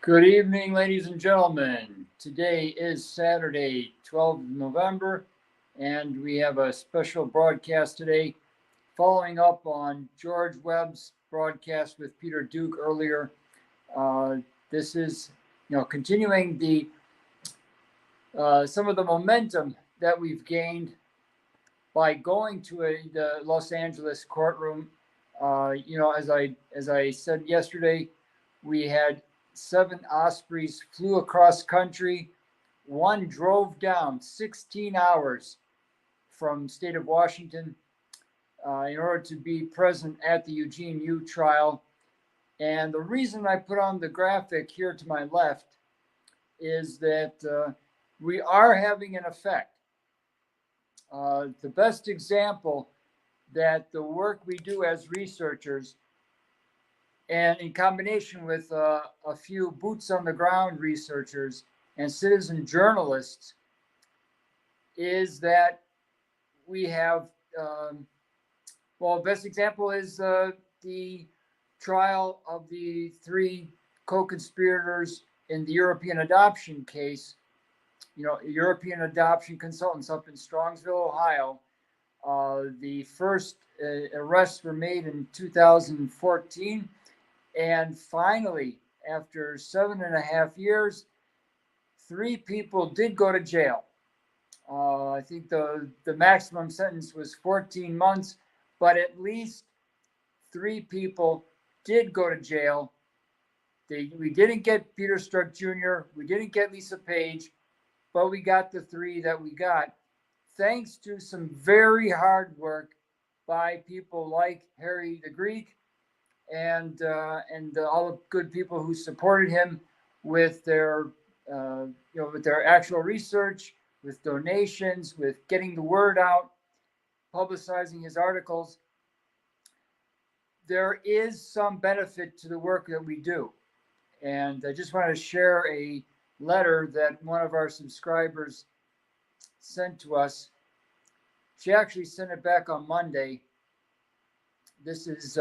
Good evening, ladies and gentlemen. Today is Saturday, 12th November, and we have a special broadcast today following up on George Webb's broadcast with Peter Duke earlier. This is, continuing the some of the momentum that we've gained by going to the Los Angeles courtroom. As I said yesterday, we had 7 Ospreys flew across country. 1 drove down 16 hours from state of Washington in order to be present at the Eugene U trial. And the reason I put on the graphic here to my left is that we are having an effect. The best example that the work we do as researchers, and in combination with a few boots on the ground researchers and citizen journalists, is that we have, best example is the trial of the 3 co-conspirators in the European adoption case. European adoption consultants up in Strongsville, Ohio. The first arrests were made in 2014. And finally, after 7.5 years, 3 people did go to jail. I think the maximum sentence was 14 months, but at least 3 people did go to jail. We didn't get Peter Strzok Jr., we didn't get Lisa Page, but we got the 3 that we got, thanks to some very hard work by people like Harry the Greek, and all the good people who supported him with their actual research, with donations, with getting the word out, publicizing his articles. There is some benefit to the work that we do, and I just want to share a letter that one of our subscribers sent to us. She actually sent it back on Monday. This is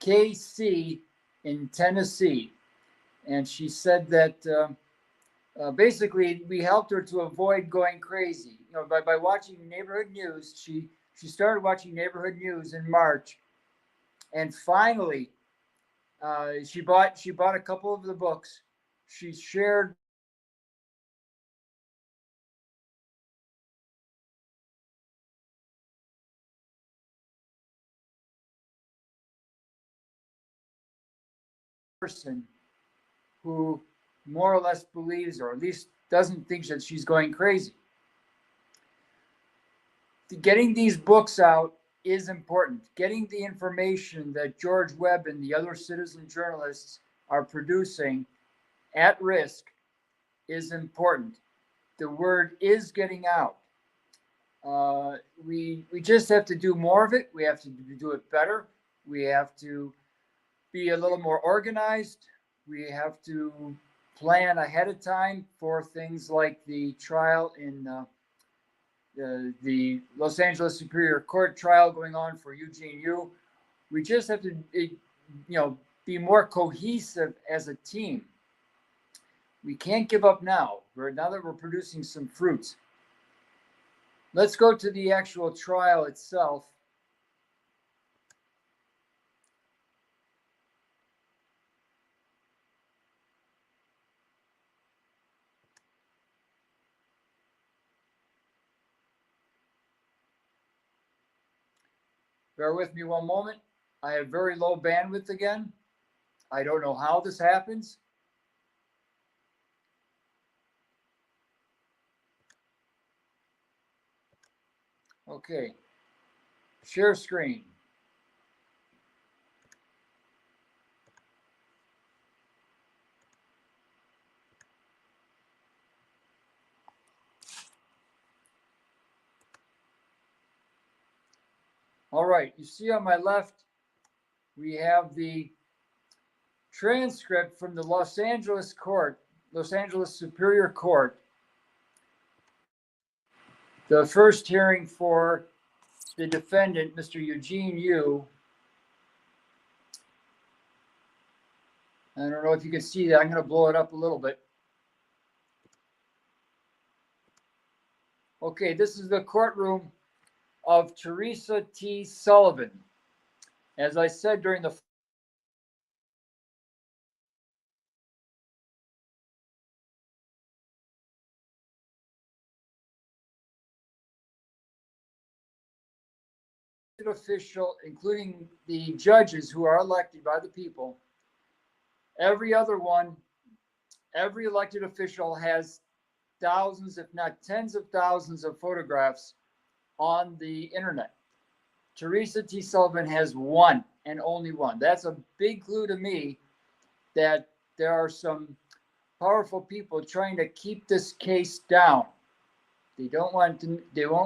KC in Tennessee, and she said that basically we helped her to avoid going crazy. By watching neighborhood news. She started watching neighborhood news in March, and finally she bought a couple of the books. She shared person who more or less believes, or at least doesn't think that she's going crazy. Getting these books out is important. Getting the information that George Webb and the other citizen journalists are producing at risk is important. The word is getting out. We just have to do more of it. We have to do it better. We have to be a little more organized. We have to plan ahead of time for things like the trial in the Los Angeles Superior Court trial going on for Eugene U. We just have to, be more cohesive as a team. We can't give up now. Now that we're producing some fruits. Let's go to the actual trial itself. Bear with me one moment. I have very low bandwidth again. I don't know how this happens. Okay. Share screen. All right, you see on my left, we have the transcript from the Los Angeles Superior Court, the first hearing for the defendant, Mr. Eugene U. I don't know if you can see that. I'm going to blow it up a little bit. Okay, this is the courtroom of Teresa T. Sullivan. As I said during the official, including the judges who are elected by the people, every elected official has thousands, if not tens of thousands of photographs on the internet. Teresa T. Sullivan has one and only one. That's a big clue to me that there are some powerful people trying to keep this case down. They won't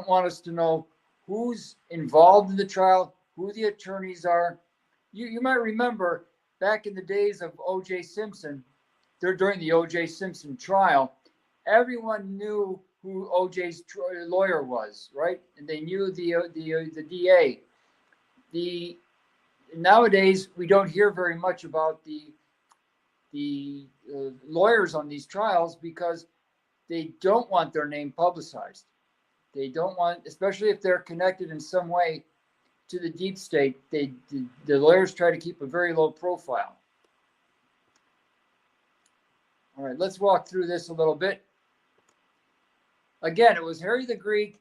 want us to know who's involved in the trial, who the attorneys are. You might remember back in the days of O.J. Simpson, during the O.J. Simpson trial, everyone knew who O.J.'s lawyer was, right? And they knew the DA. Nowadays we don't hear very much about the lawyers on these trials because they don't want their name publicized. They don't want, especially if they're connected in some way to the deep state. The lawyers try to keep a very low profile. All right, let's walk through this a little bit. Again, it was Harry the Greek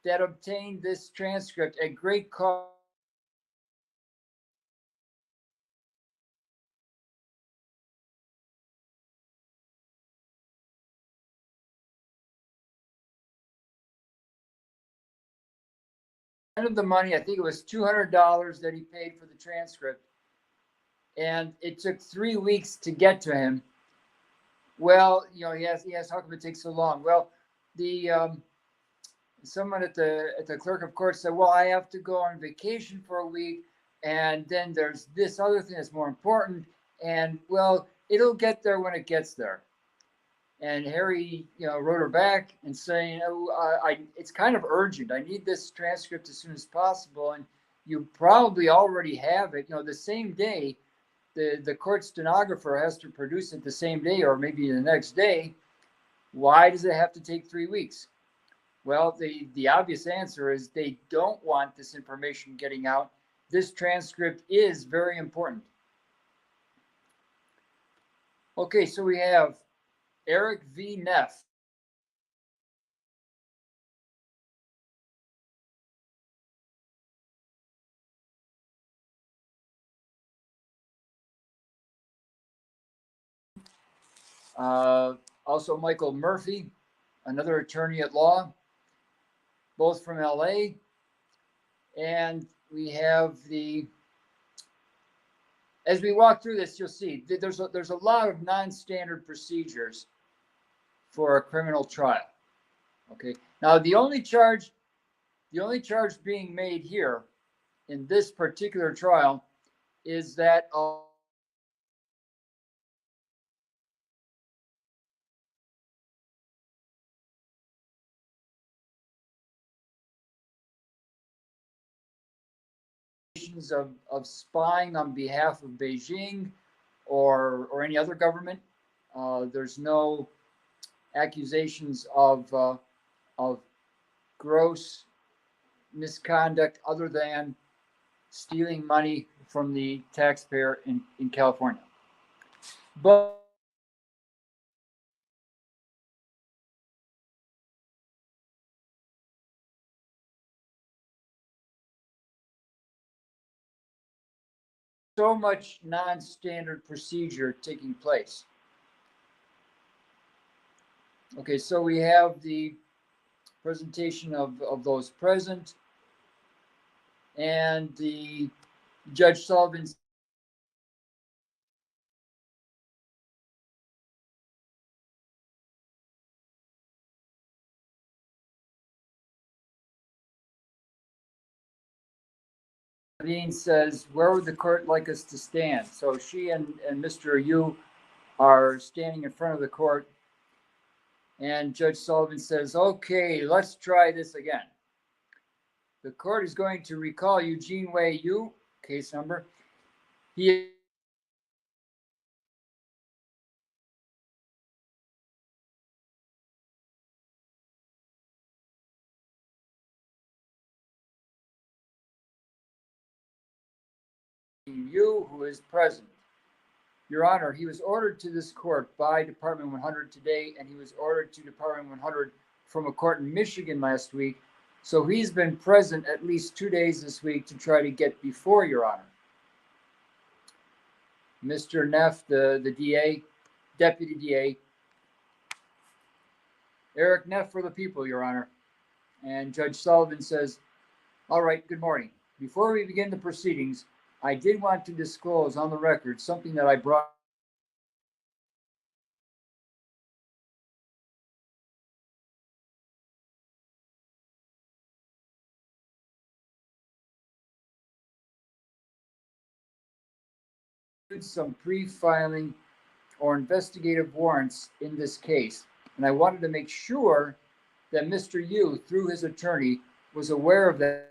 that obtained this transcript at great cost. Of the money, I think it was $200 that he paid for the transcript, and it took 3 weeks to get to him. Well, he asked how come it takes so long? Well, the someone at the clerk of court said, well, I have to go on vacation for a week, and then there's this other thing that's more important, and well, it'll get there when it gets there. And Harry, wrote her back and saying, it's kind of urgent. I need this transcript as soon as possible. And you probably already have it. The same day, the court stenographer has to produce it the same day or maybe the next day. Why does it have to take 3 weeks? Well, the obvious answer is they don't want this information getting out. This transcript is very important. Okay, so we have Eric V. Neff. Also Michael Murphy, another attorney at law, both from LA. And we have as we walk through this, you'll see there's a lot of non-standard procedures for a criminal trial. Okay. Now the only charge being made here in this particular trial is that of spying on behalf of Beijing or any other government. There's no accusations of gross misconduct other than stealing money from the taxpayer in California. But so much non-standard procedure taking place. Okay, so we have the presentation of those present, and the Judge Sullivan's Dean says, where would the court like us to stand? So she and Mr. Yu are standing in front of the court, and Judge Sullivan says, okay, let's try this again. The court is going to recall Eugene Wei Yu, case number. He You, who is present. Your Honor, he was ordered to this court by Department 100 today, and he was ordered to Department 100 from a court in Michigan last week. So he's been present at least 2 days this week to try to get before Your Honor. Mr. Neff, the DA, Deputy DA, Eric Neff for the people, Your Honor. And Judge Sullivan says, all right, good morning. Before we begin the proceedings, I did want to disclose on the record something that I brought some pre-filing or investigative warrants in this case. And I wanted to make sure that Mr. Yu, through his attorney, was aware of that.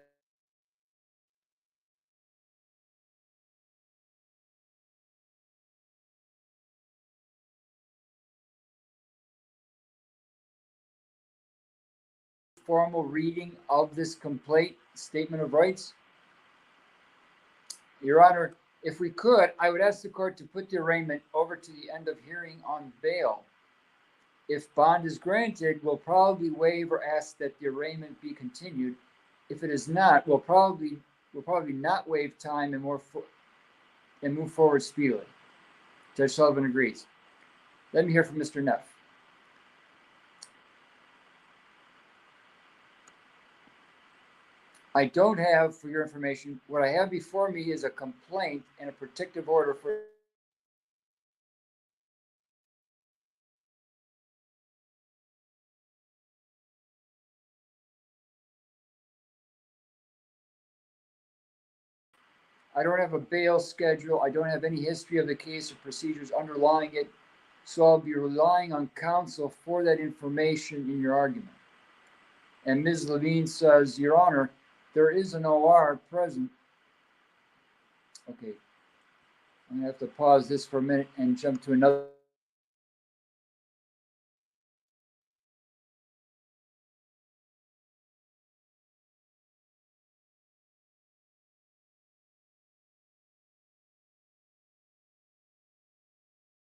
Formal reading of this complaint statement of rights. Your Honor, if we could, I would ask the court to put the arraignment over to the end of hearing on bail. If bond is granted, we'll probably waive or ask that the arraignment be continued. If it is not, we'll probably not waive time and move forward speedily. Judge Sullivan agrees. Let me hear from Mr. Neff. I don't have, for your information, what I have before me is a complaint and a protective order for I don't have a bail schedule. I don't have any history of the case or procedures underlying it. So I'll be relying on counsel for that information in your argument. And Ms. Levine says, Your Honor, there is an OR present. Okay. I'm going to have to pause this for a minute and jump to another.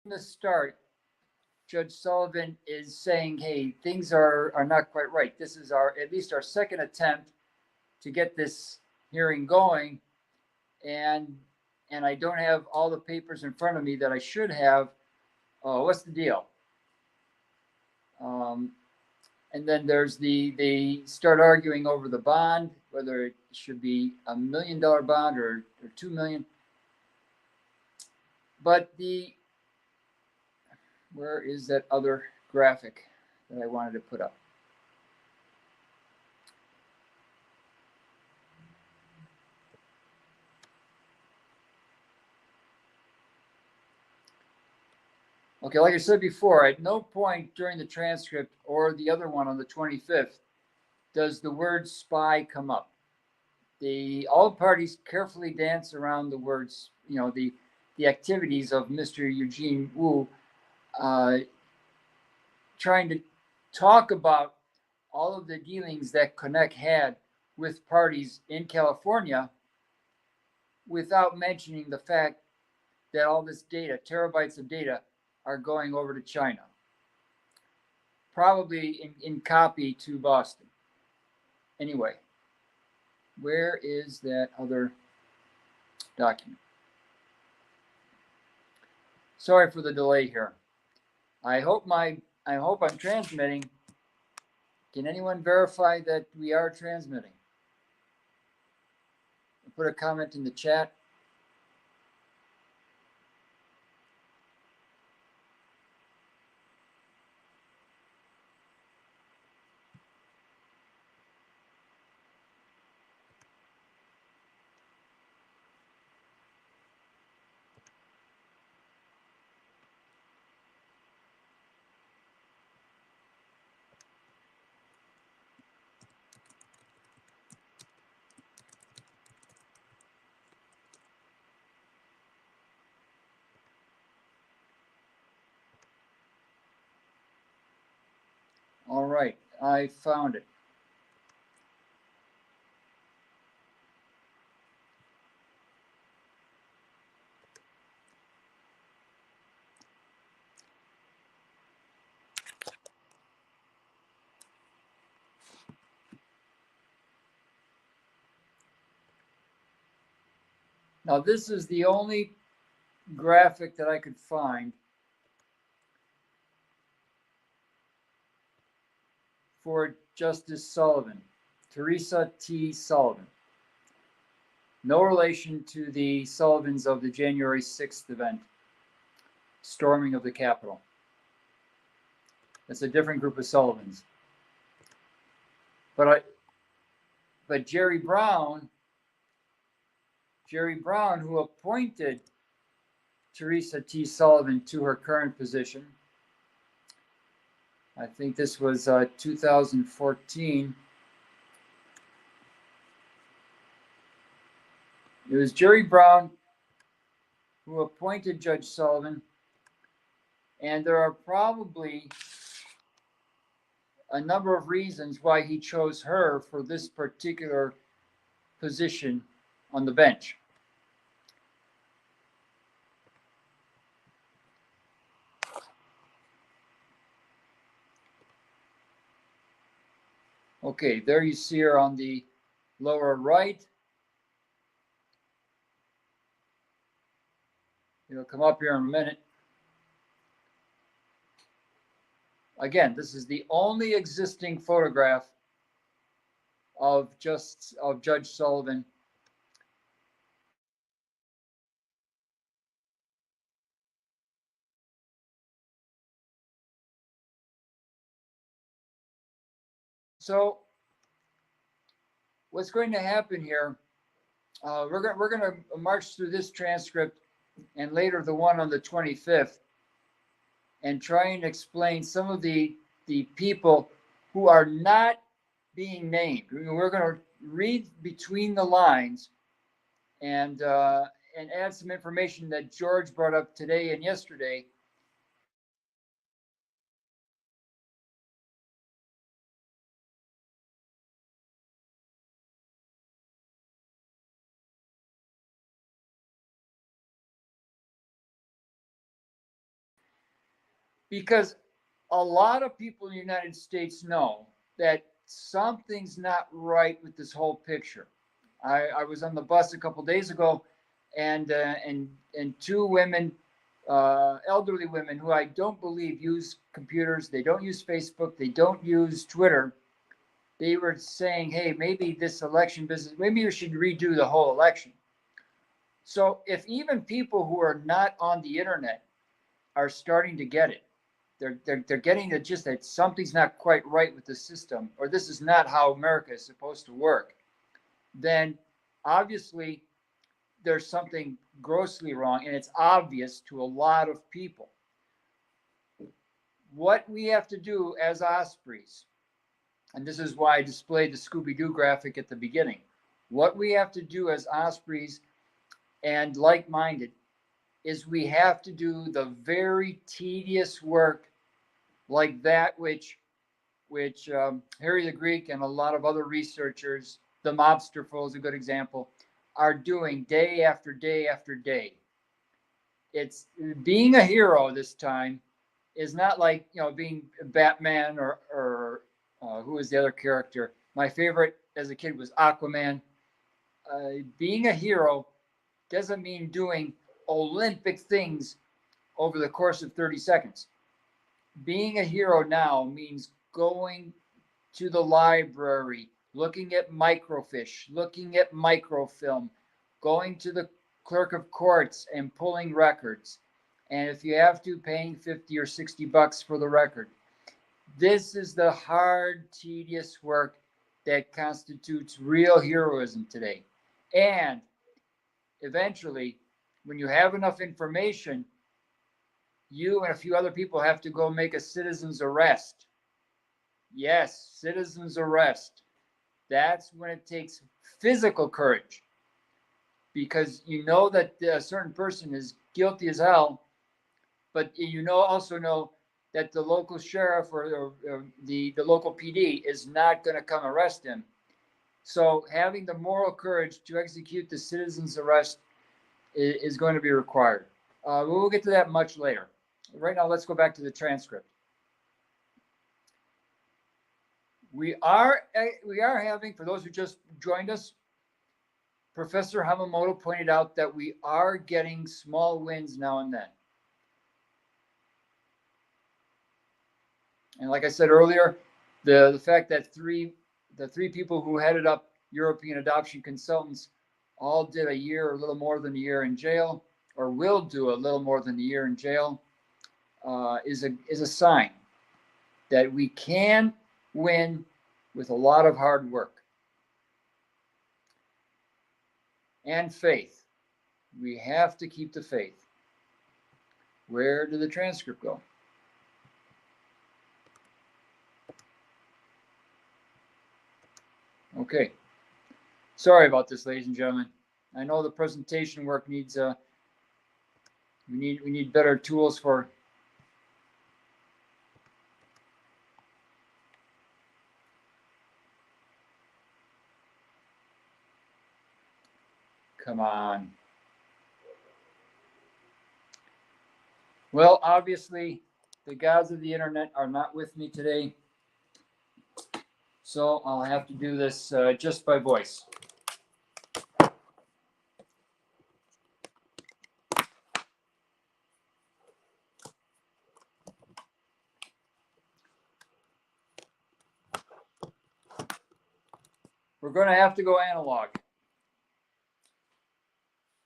From the start, Judge Sullivan is saying, hey, things are not quite right. This is at least our second attempt to get this hearing going. And I don't have all the papers in front of me that I should have. What's the deal? And then there's they start arguing over the bond, whether it should be $1 million bond or 2 million. But where is that other graphic that I wanted to put up? Okay, like I said before, at no point during the transcript or the other one on the 25th does the word spy come up. All parties carefully dance around the words, the activities of Mr. Eugene Wu, trying to talk about all of the dealings that Connect had with parties in California without mentioning the fact that all this data, terabytes of data, are going over to China, probably in copy to Boston. Anyway, where is that other document? Sorry for the delay here. I hope I'm transmitting. Can anyone verify that we are transmitting? Put a comment in the chat. All right, I found it. Now, this is the only graphic that I could find for Justice Sullivan, Teresa T. Sullivan. No relation to the Sullivans of the January 6th event, storming of the Capitol. It's a different group of Sullivans. But Jerry Brown, who appointed Teresa T. Sullivan to her current position, I think this was 2014. It was Jerry Brown who appointed Judge Sullivan, and there are probably a number of reasons why he chose her for this particular position on the bench. Okay, there you see her on the lower right. It'll come up here in a minute. Again, this is the only existing photograph of Judge Sullivan. So what's going to happen here, we're going to march through this transcript and later the one on the 25th and try and explain some of the people who are not being named. We're going to read between the lines and add some information that George brought up today and yesterday. Because a lot of people in the United States know that something's not right with this whole picture. I was on the bus a couple days ago, and two women, elderly women, who I don't believe use computers. They don't use Facebook. They don't use Twitter. They were saying, "Hey, maybe this election business. Maybe we should redo the whole election." So if even people who are not on the internet are starting to get it, they're getting the gist that something's not quite right with the system, or this is not how America is supposed to work, then obviously there's something grossly wrong, and it's obvious to a lot of people. What we have to do as Ospreys, and this is why I displayed the Scooby-Doo graphic at the beginning, what we have to do as Ospreys and like-minded is we have to do the very tedious work like that which Harry the Greek and a lot of other researchers, the Mobster Fool is a good example, are doing day after day after day. It's being a hero this time is not like, being Batman or who is the other character? My favorite as a kid was Aquaman. Being a hero doesn't mean doing Olympic things over the course of 30 seconds. Being a hero now means going to the library, looking at microfiche, looking at microfilm, going to the clerk of courts and pulling records. And if you have to, paying 50 or 60 bucks for the record. This is the hard, tedious work that constitutes real heroism today. And eventually, when you have enough information, you and a few other people have to go make a citizen's arrest. Yes, citizen's arrest. That's when it takes physical courage, because you know that a certain person is guilty as hell, but you also know that the local sheriff or the local PD is not going to come arrest him. So having the moral courage to execute the citizen's arrest is going to be required. We'll get to that much later. Right now, let's go back to the transcript. We are having, for those who just joined us, Professor Hamamoto pointed out that we are getting small wins now and then. And like I said earlier, the fact that the three people who headed up European adoption consultants all did a year or a little more than a year in jail, or will do a little more than a year in jail, is a sign that we can win with a lot of hard work and faith. We have to keep the faith. Where did the transcript go? Okay. Sorry about this, ladies and gentlemen. I know the presentation work needs we need better tools for. Come on. Well, obviously, the gods of the internet are not with me today, so I'll have to do this just by voice. We're going to have to go analog.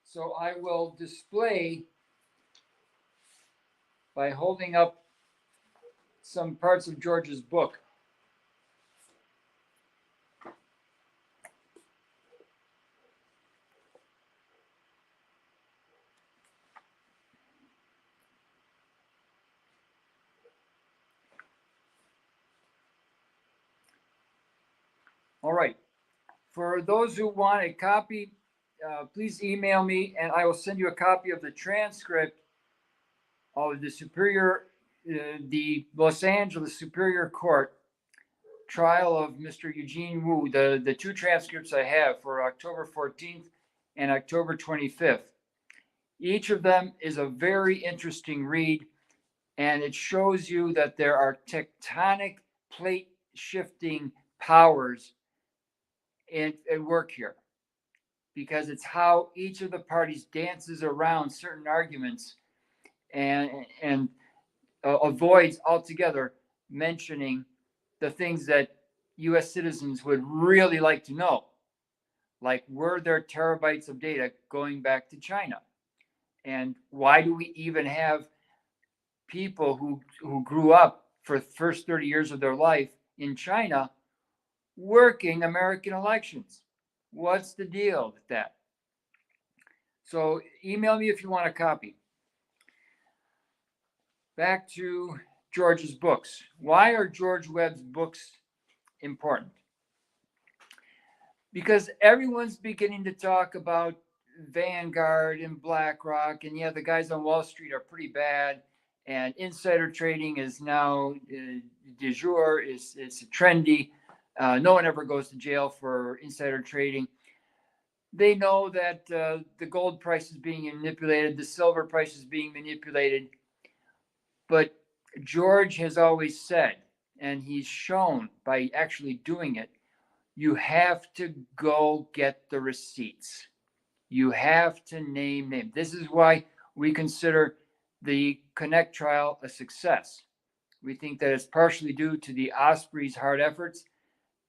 So I will display by holding up some parts of George's book. All right. For those who want a copy, please email me and I will send you a copy of the transcript of the Los Angeles Superior Court trial of Mr. Eugene Wu, the two transcripts I have for October 14th and October 25th. Each of them is a very interesting read, and it shows you that there are tectonic plate shifting powers at work here, because it's how each of the parties dances around certain arguments and avoids altogether mentioning the things that U.S. citizens would really like to know, like were there terabytes of data going back to China? And why do we even have people who grew up for the first 30 years of their life in China working American elections? What's the deal with that? So email me if you want a copy. Back to George's books. Why are George Webb's books important? Because everyone's beginning to talk about Vanguard and Blackrock, and yeah, the guys on Wall Street are pretty bad, and insider trading is now du jour, it's trendy. No one ever goes to jail for insider trading. They know that the gold price is being manipulated, the silver price is being manipulated. But George has always said, and he's shown by actually doing it, you have to go get the receipts. You have to name names. This is why we consider the Connect trial a success. We think that it's partially due to the Osprey's hard efforts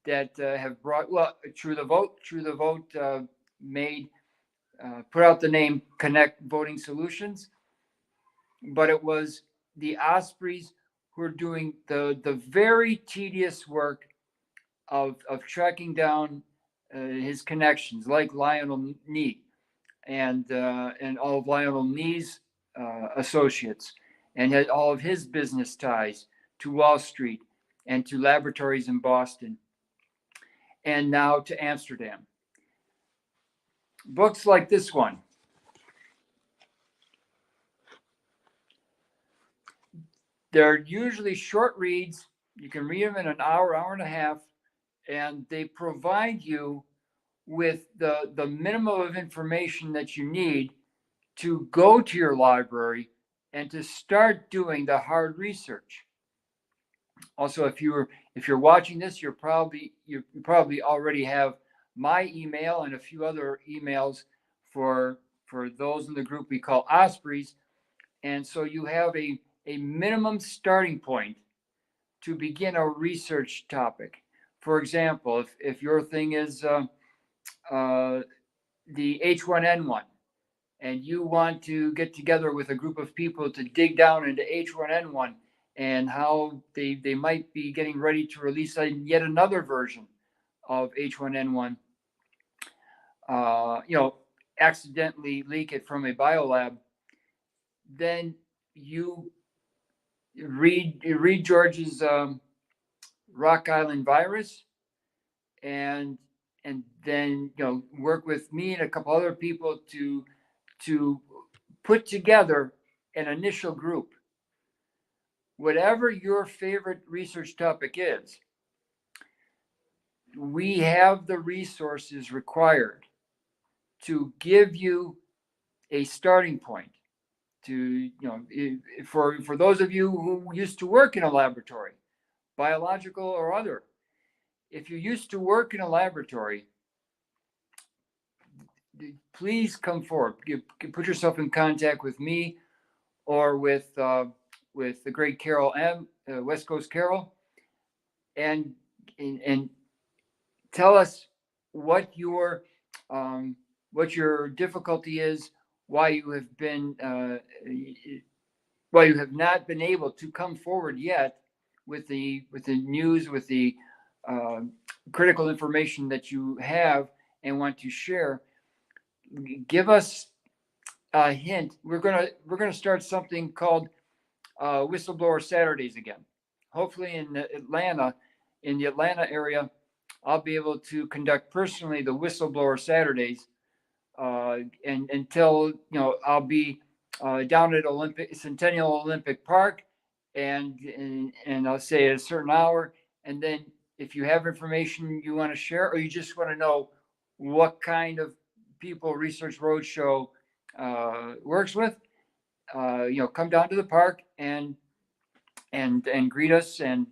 that have brought, well, True the Vote put out the name Connect Voting Solutions, but it was the Ospreys who are doing the very tedious work of tracking down his connections, like Lionel Nee and all of Lionel Nee's associates, and had all of his business ties to Wall Street and to laboratories in Boston, and now to Amsterdam. Books like this one. They're usually short reads. You can read them in an hour, hour and a half, and they provide you with the minimum of information that you need to go to your library and to start doing the hard research. Also, if you're watching this, you probably already have my email and a few other emails for those in the group we call Ospreys. And so you have a minimum starting point to begin a research topic. For example, if your thing is the H1N1, and you want to get together with a group of people to dig down into H1N1 and how they might be getting ready to release yet another version of H1N1, accidentally leak it from a biolab, then you read George's Rock Island virus, and then work with me and a couple other people to put together an initial group. Whatever your favorite research topic is, we have the resources required to give you a starting point. To for those of you who used to work in a laboratory, biological or other, if you used to work in a laboratory, please come forward. Put yourself in contact with me or with the great Carol M, West Coast Carol, and tell us what your difficulty is, why you have not been able to come forward yet with the news, with the critical information that you have and want to share. Give us a hint. We're gonna start something called Whistleblower Saturdays again. Hopefully in the Atlanta area, I'll be able to conduct personally the Whistleblower Saturdays, and until I'll be down at Centennial Olympic Park, and I'll say at a certain hour. And then if you have information you want to share, or you just want to know what kind of people Research Roadshow works with, come down to the park and greet us, and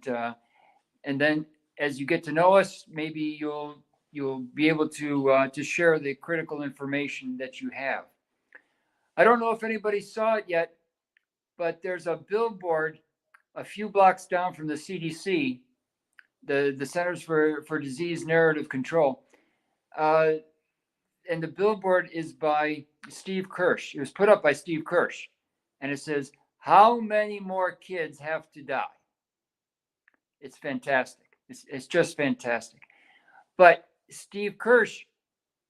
then as you get to know us, maybe you'll be able to share the critical information that you have. I don't know if anybody saw it yet, but there's a billboard a few blocks down from the CDC, the Centers for Disease Narrative Control, and the billboard is by Steve Kirsch. It was put up by Steve Kirsch, and it says, "How many more kids have to die?" It's fantastic. It's just fantastic. But Steve Kirsch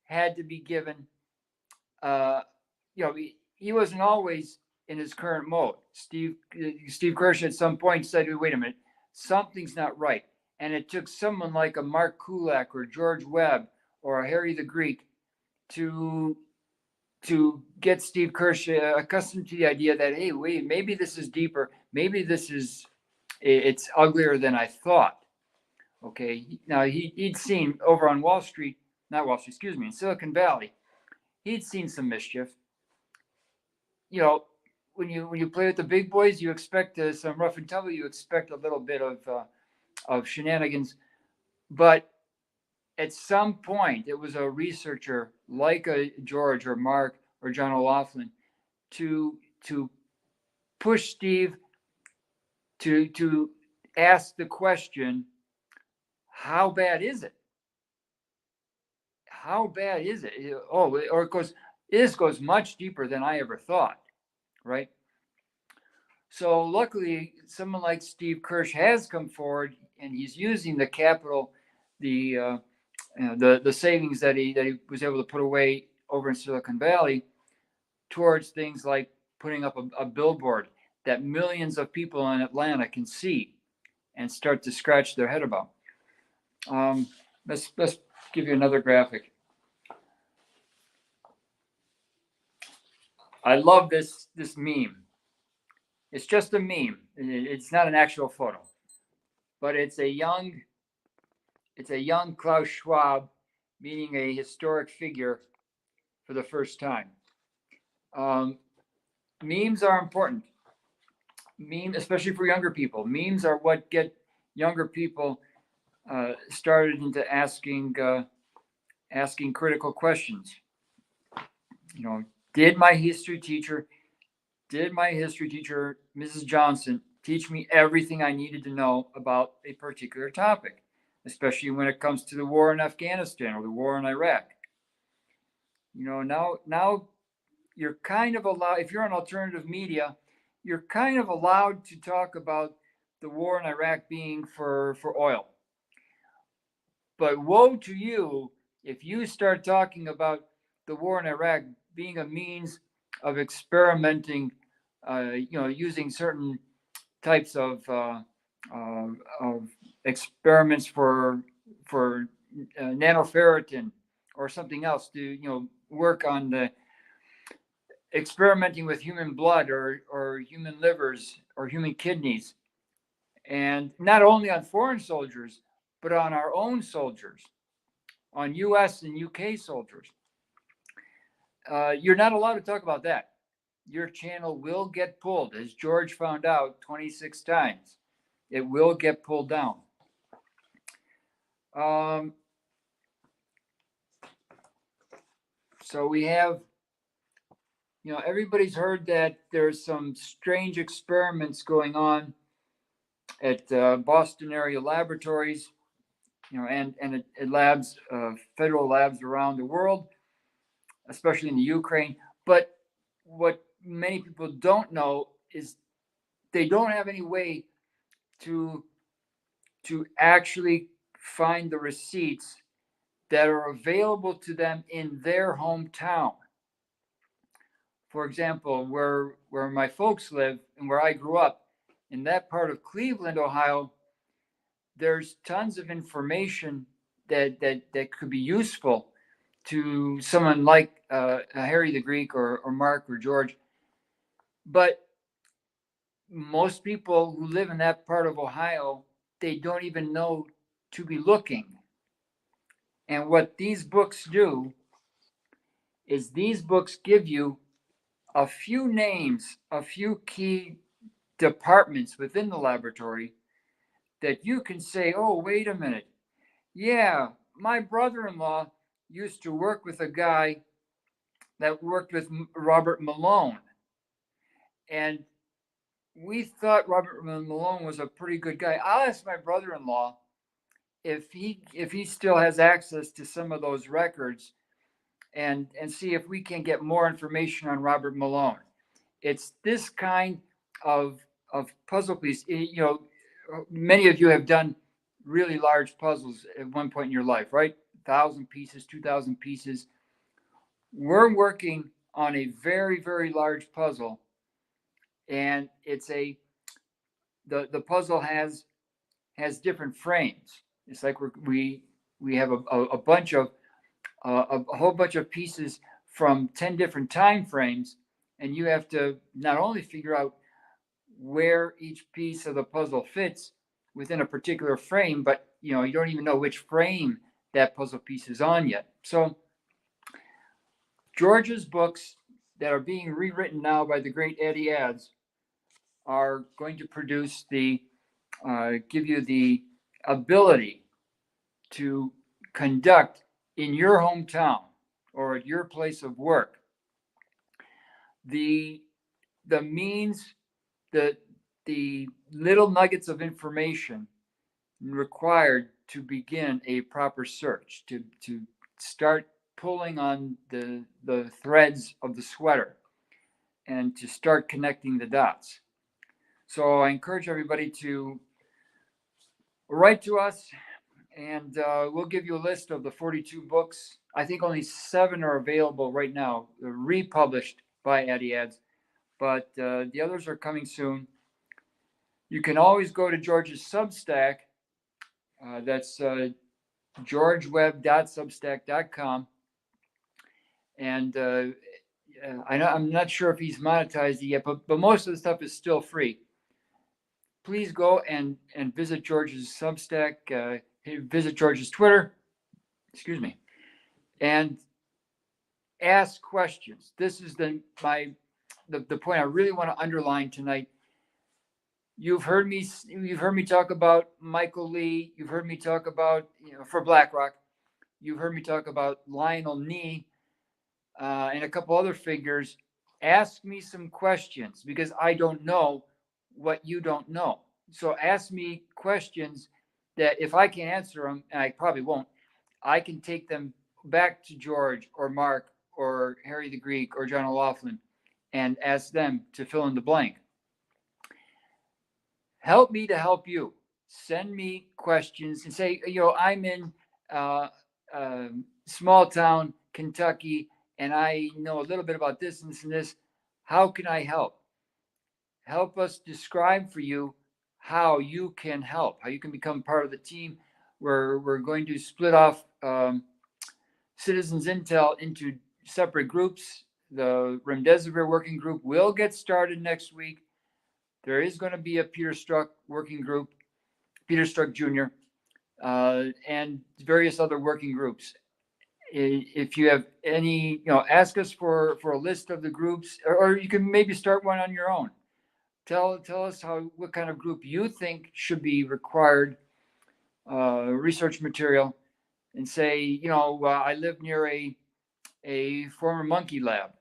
had to be given, he wasn't always in his current mode. Steve Kirsch at some point said, "Wait a minute, something's not right." And it took someone like a Mark Kulak or George Webb or Harry the Greek to get Steve Kirsch accustomed to the idea that, hey, wait, maybe this is deeper. Maybe it's uglier than I thought. Okay. Now he'd seen over on in Silicon Valley, he'd seen some mischief. When you play with the big boys, you expect some rough and tumble. You expect a little bit of shenanigans, but at some point, it was a researcher like a George or Mark or John O'Laughlin to push Steve to ask the question, how bad is it? How bad is it? Or it goes, this goes much deeper than I ever thought, right? So luckily, someone like Steve Kirsch has come forward, and he's using the capital, the savings that he was able to put away over in Silicon Valley towards things like putting up a billboard that millions of people in Atlanta can see and start to scratch their head about. Let's give you another graphic. I love this meme. It's just a meme. It's not an actual photo, but it's a young Klaus Schwab meeting a historic figure for the first time. Memes are important. Especially for younger people. Memes are what get younger people started into asking asking critical questions. Did my history teacher, Mrs. Johnson, teach me everything I needed to know about a particular topic, especially when it comes to the war in Afghanistan or the war in Iraq? Now you're kind of allowed, if you're on alternative media, you're kind of allowed to talk about the war in Iraq being for oil. But woe to you if you start talking about the war in Iraq being a means of experimenting, using certain types of experiments for nanoferritin or something else to work on the experimenting with human blood or human livers or human kidneys, and not only on foreign soldiers but on our own soldiers, on US and UK soldiers. You're not allowed to talk about that. Your channel will get pulled, as George found out 26 times. It will get pulled down. So we have, everybody's heard that there's some strange experiments going on at Boston area laboratories, and at labs, federal labs around the world, especially in the Ukraine. But what many people don't know is they don't have any way to actually find the receipts that are available to them in their hometown. For example, where my folks live and where I grew up, in that part of Cleveland, Ohio, there's tons of information that could be useful to someone like Harry the Greek or Mark or George. But most people who live in that part of Ohio, they don't even know to be looking. And what these books do is these books give you a few names, a few key departments within the laboratory that you can say, oh, wait a minute. Yeah, my brother-in-law used to work with a guy that worked with Robert Malone. And we thought Robert Malone was a pretty good guy. I'll ask my brother-in-law if he still has access to some of those records and see if we can get more information on Robert Malone. It's this kind of puzzle piece. Many of you have done really large puzzles at one point in your life, right? 1,000 pieces, 2,000 pieces. We're working on a very, very large puzzle, and it's the puzzle has different frames. It's like we have a bunch of a whole bunch of pieces from 10 different time frames, and you have to not only figure out where each piece of the puzzle fits within a particular frame, but you don't even know which frame that puzzle piece is on yet. So George's books that are being rewritten now by the great Eddie Adds are going to produce give you the ability to conduct in your hometown or at your place of work the means, the little nuggets of information required to begin a proper search, to start pulling on the threads of the sweater and to start connecting the dots. So I encourage everybody to write to us, and we'll give you a list of the 42 books. I think only 7 are available right now, republished by Eddie Adds, but the others are coming soon. You can always go to George's Substack. That's georgewebb.substack.com. And I'm not sure if he's monetized it yet, but most of the stuff is still free. Please go and visit George's Substack, visit George's Twitter, and ask questions. This is the point I really want to underline tonight. You've heard me talk about Michael Lee. You've heard me talk about, for Blackrock. you've heard me talk about Lionel Nee and a couple other figures. Ask me some questions because I don't know what you don't know. So ask me questions that if I can't answer them, and I probably won't, I can take them back to George or Mark or Harry the Greek or John O'Loughlin and ask them to fill in the blank. Help me to help you. Send me questions and say, I'm in uh, small town Kentucky and I know a little bit about this and this and this. How can I help? Help us describe for you how you can help, how you can become part of the team. We're going to split off Citizens Intel into separate groups. The Remdesivir working group will get started next week. There is going to be a Peter Strzok working group, Peter Strzok Jr., and various other working groups. If you have any, ask us for a list of the groups, or you can maybe start one on your own. Tell us what kind of group you think should be required research material, and say, I live near a former monkey lab,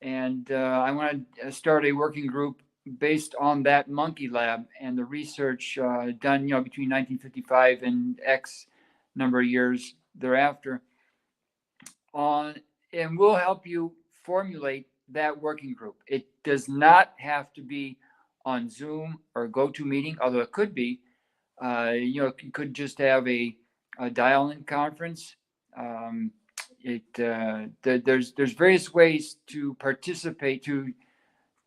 and I want to start a working group based on that monkey lab and the research done, between 1955 and X number of years thereafter. And we'll help you formulate that working group. It does not have to be on Zoom or GoToMeeting, although it could be. You could just have a dial-in conference. There's various ways to participate,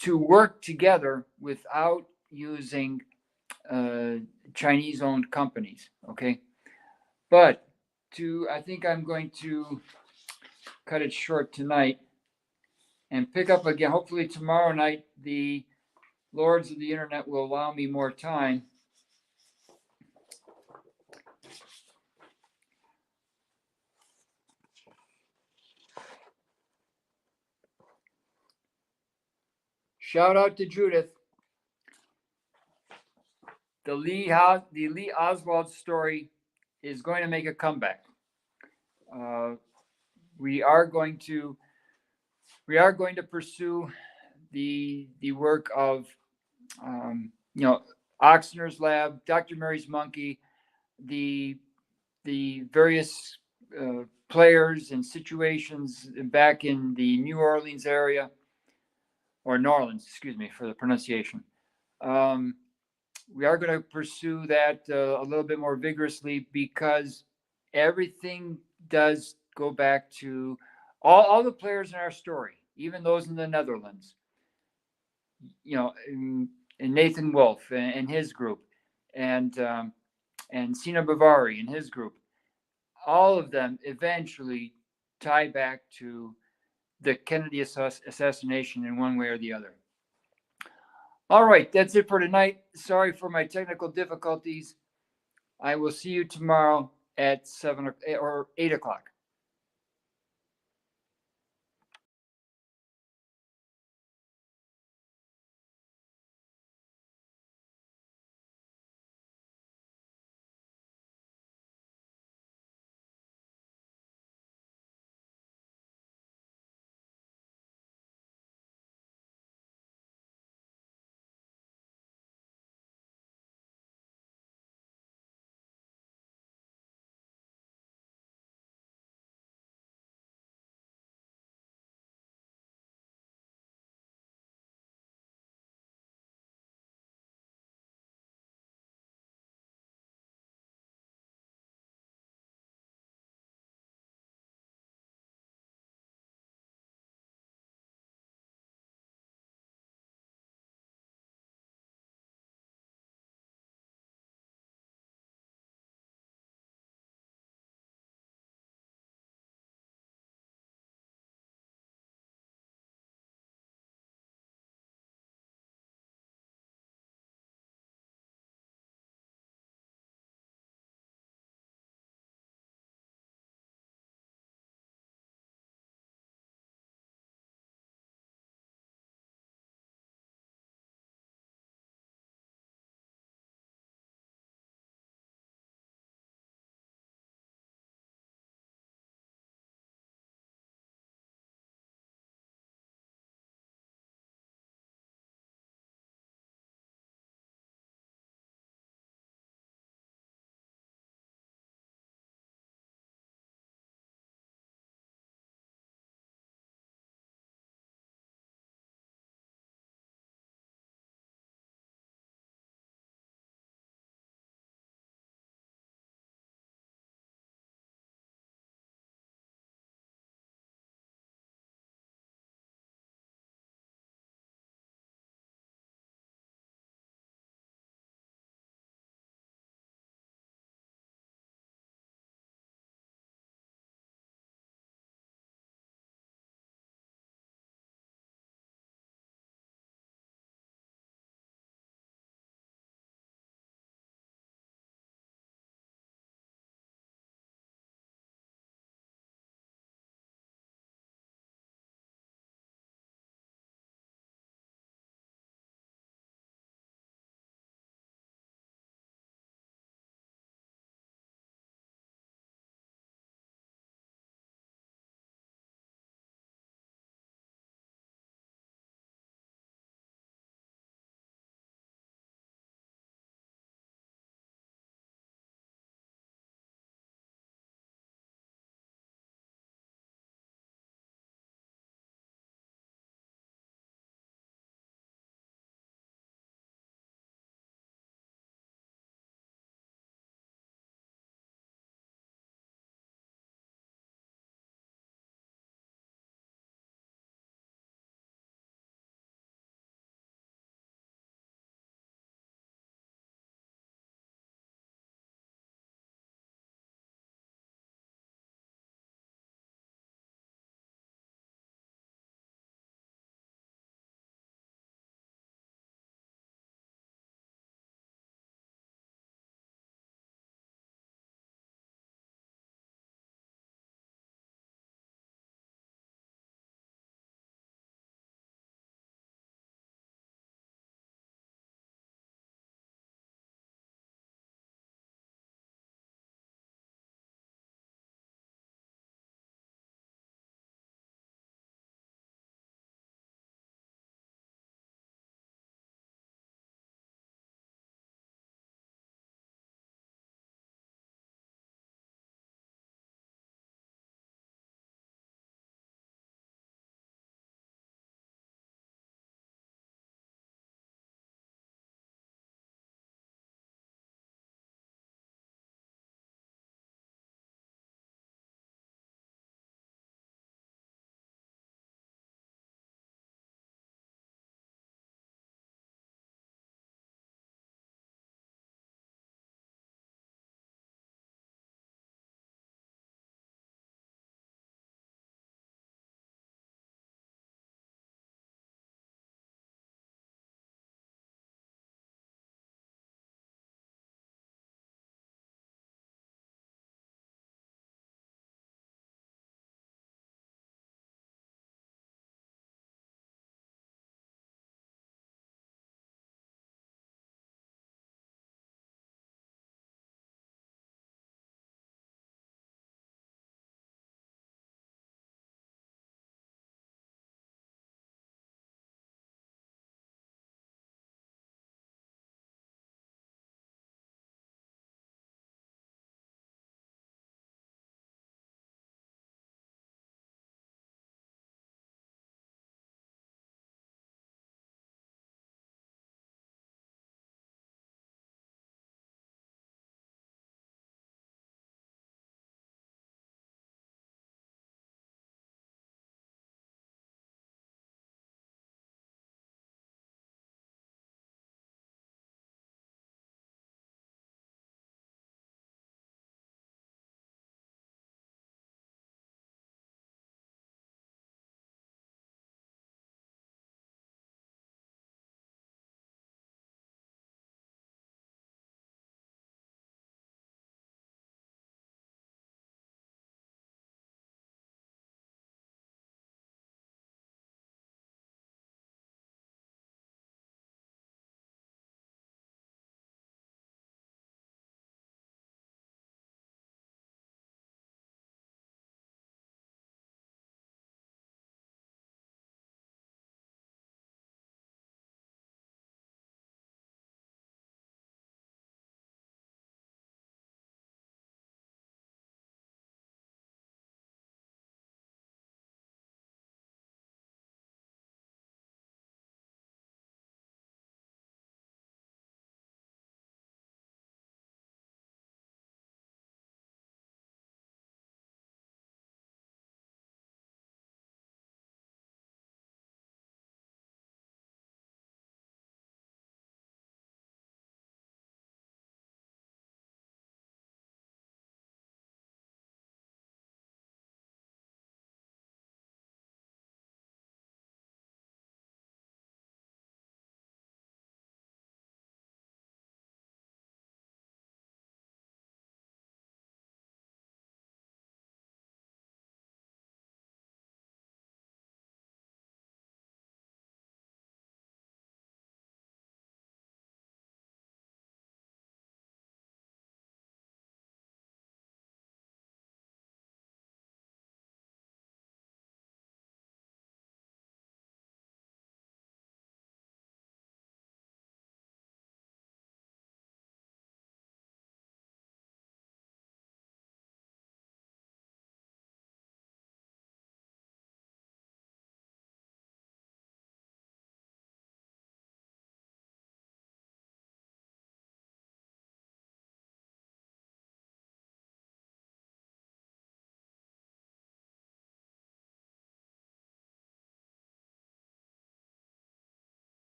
to work together without using Chinese-owned companies. Okay, but I think I'm going to cut it short tonight and pick up again. Hopefully tomorrow night the lords of the internet will allow me more time. Shout out to Judith. The Lee Oswald story is going to make a comeback. We are going to pursue the work of Oxner's lab, Dr. Mary's monkey, the various players and situations back in the New Orleans area, or New Orleans, excuse me for the pronunciation. We are going to pursue that a little bit more vigorously because everything does go back to all the players in our story, even those in the Netherlands. And Nathan Wolf and his group, and Sina Bavari and his group. All of them eventually tie back to the Kennedy assassination in one way or the other. All right, that's it for tonight. Sorry for my technical difficulties. I will see you tomorrow at 7 or 8 o'clock.